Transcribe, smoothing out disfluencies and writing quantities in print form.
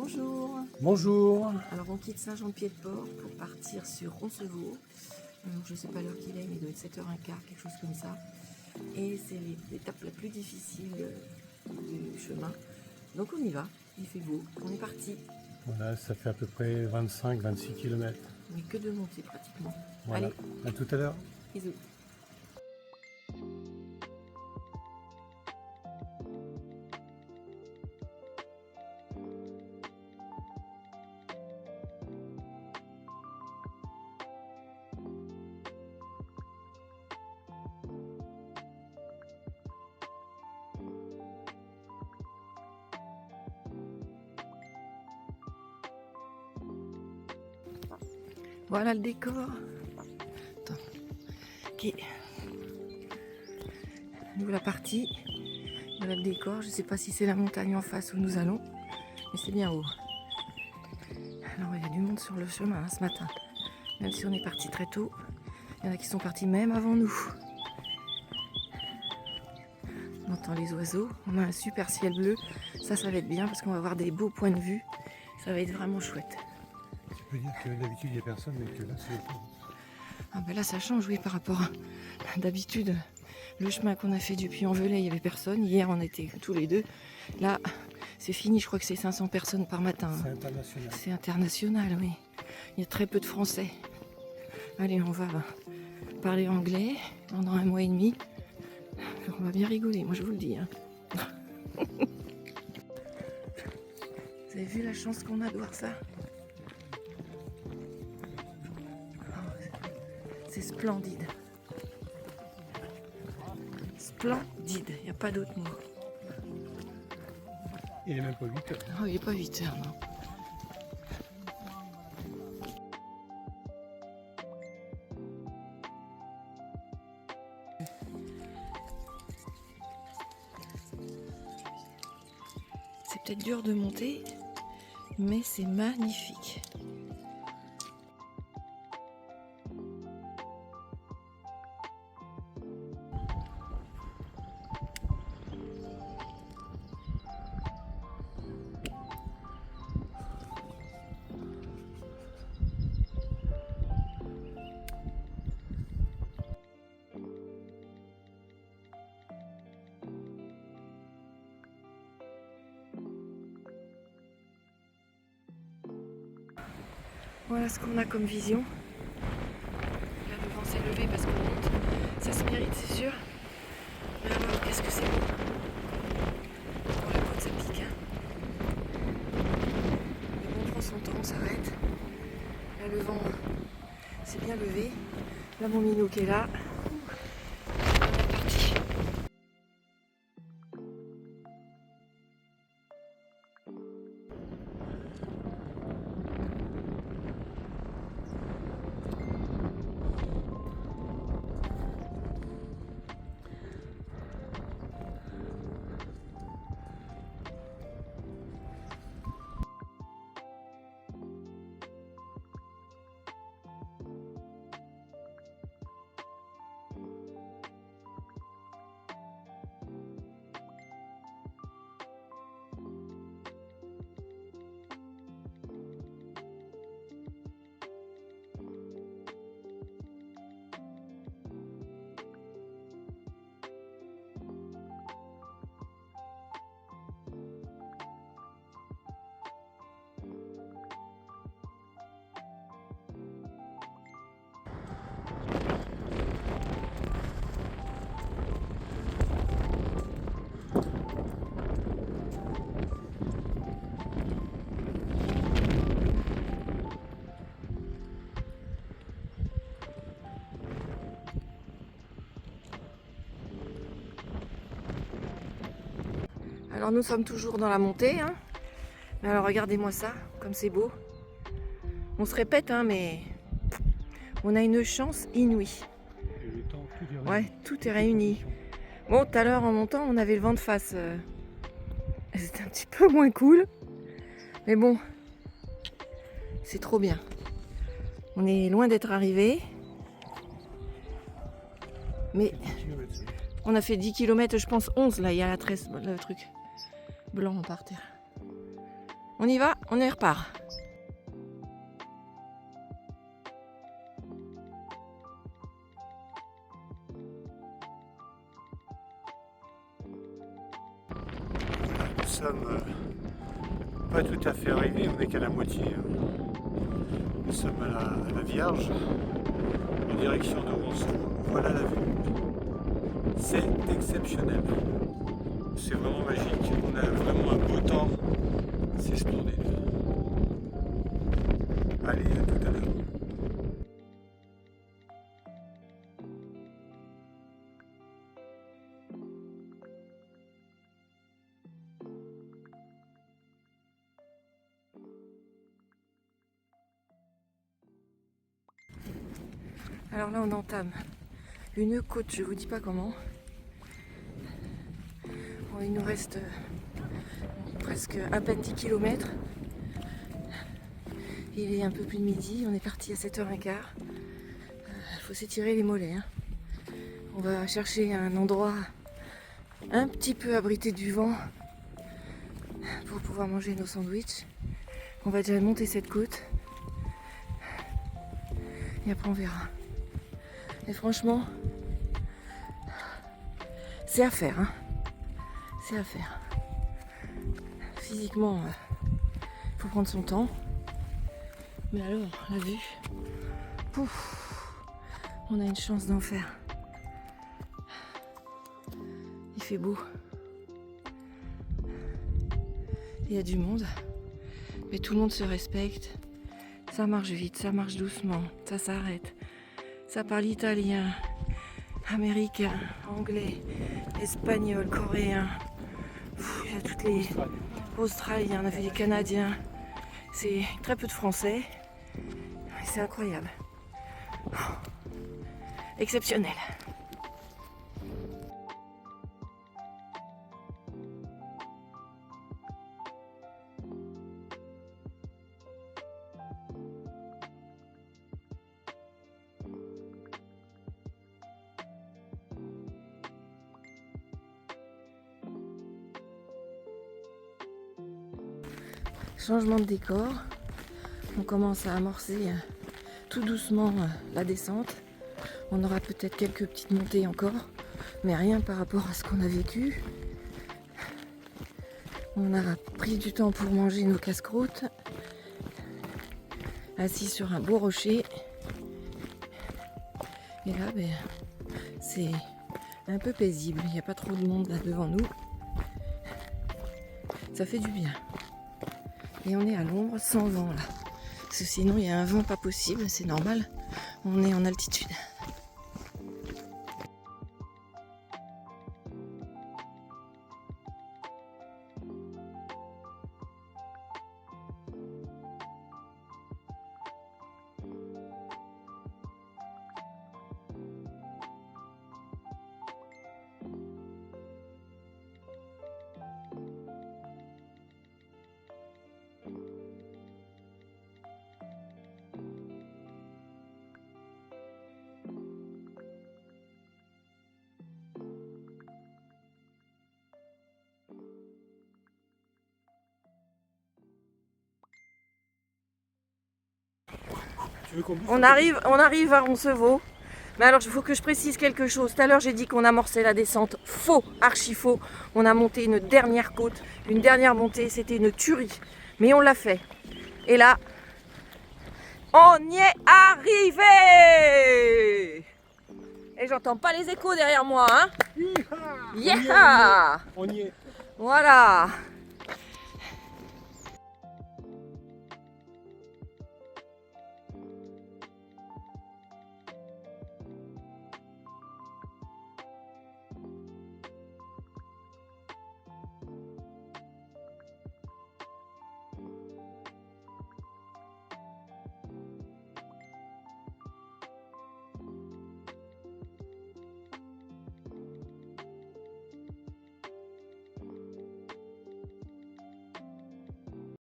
Bonjour. Bonjour. Alors on quitte Saint-Jean-de-Pied-de-Port pour partir sur Roncevaux. Alors je sais pas l'heure qu'il est, mais il doit être 7h15, quelque chose comme ça. Et c'est l'étape la plus difficile du chemin. Donc on y va, il fait beau, on est parti. Voilà, ça fait à peu près 25-26 km. Mais que de montée pratiquement. Voilà. Allez, À tout à l'heure. bisous. Voilà le décor. Attends. Ok. Nous la partie. Voilà le décor. Je ne sais pas si c'est la montagne en face où nous allons, mais c'est bien haut. Alors il y a du monde sur le chemin ce matin. Même si on est parti très tôt, il y en a qui sont partis même avant nous. On entend les oiseaux. On a un super ciel bleu. Ça va être bien parce qu'on va avoir des beaux points de vue. Ça va être vraiment chouette. Je peux dire que d'habitude il n'y a personne, mais que là c'est... Ah ben là ça change, oui, par rapport à d'habitude. Le chemin qu'on a fait du Puy-en-Velay, il n'y avait personne. Hier on était tous les deux. Là c'est fini, je crois que c'est 500 personnes par matin. C'est international. C'est international, oui. Il y a très peu de Français. Allez, on va parler anglais pendant 1 mois et demi. On va bien rigoler, moi je vous le dis. Hein. Vous avez vu la chance qu'on a de voir ça? C'est splendide. Splendide, il n'y a pas d'autre mot. Il n'est même pas 8 heures. Oh, il n'est pas 8 heures, non. C'est peut-être dur de monter, mais c'est magnifique. Voilà ce qu'on a comme vision. Là devant c'est levé parce qu'on monte. Ça se mérite, c'est sûr. Mais alors qu'est-ce que c'est beau. Pour la côte ça pique. Hein. Mais bon, on prend son temps, on s'arrête. Là le vent c'est bien levé. Là mon minot qui est là. On est parti. Alors nous sommes toujours dans la montée, hein. Mais alors regardez-moi ça, comme c'est beau. On se répète, hein, mais on a une chance inouïe. Et le temps, tout est réuni. Ouais, tout est réuni. Bon, tout à l'heure en montant, on avait le vent de face. C'était un petit peu moins cool. Mais bon, c'est trop bien. On est loin d'être arrivé. Mais on a fait 10 km, je pense 11 là, il y a la tresse, le truc blanc par terre. On y va, on y repart. Nous sommes pas tout à fait arrivés, on n'est qu'à la moitié. Nous sommes à la Vierge, en direction de Roncevaux. Voilà la vue. C'est exceptionnel. C'est vraiment magique. On a vraiment un beau temps. C'est splendide. Allez, à tout à l'heure. Alors là on entame une côte, je vous dis pas comment. Bon, il nous reste presque à peine 10 km. Il est un peu plus de midi, on est parti à 7h15. Il faut s'étirer les mollets. Hein. On va chercher un endroit un petit peu abrité du vent pour pouvoir manger nos sandwichs. On va déjà monter cette côte et après on verra. Et franchement, c'est à faire. Hein. C'est à faire. Physiquement, il faut prendre son temps. Mais alors, la vue, pouf, on a une chance d'en faire. Il fait beau. Il y a du monde, mais tout le monde se respecte. Ça marche vite, ça marche doucement, ça s'arrête. Ça parle italien, américain, anglais, espagnol, coréen. Il y a toutes les Australiens, on a vu des Canadiens. C'est très peu de Français. C'est incroyable. Exceptionnel. Changement de décor, on commence à amorcer tout doucement la descente. On aura peut-être quelques petites montées encore, mais rien par rapport à ce qu'on a vécu. On a pris du temps pour manger nos casse-croûtes, assis sur un beau rocher. Et là, c'est un peu paisible, il n'y a pas trop de monde là devant nous. Ça fait du bien. Et on est à l'ombre sans vent là. Parce que sinon il y a un vent pas possible, c'est normal. On est en altitude. On arrive à Roncevaux. Mais alors il faut que je précise quelque chose. Tout à l'heure j'ai dit qu'on amorçait la descente. Faux, archi faux. On a monté une dernière côte, une dernière montée. C'était une tuerie. Mais on l'a fait. Et là, on y est arrivé. Et j'entends pas les échos derrière moi. Hein. Yeah, on y est. Voilà.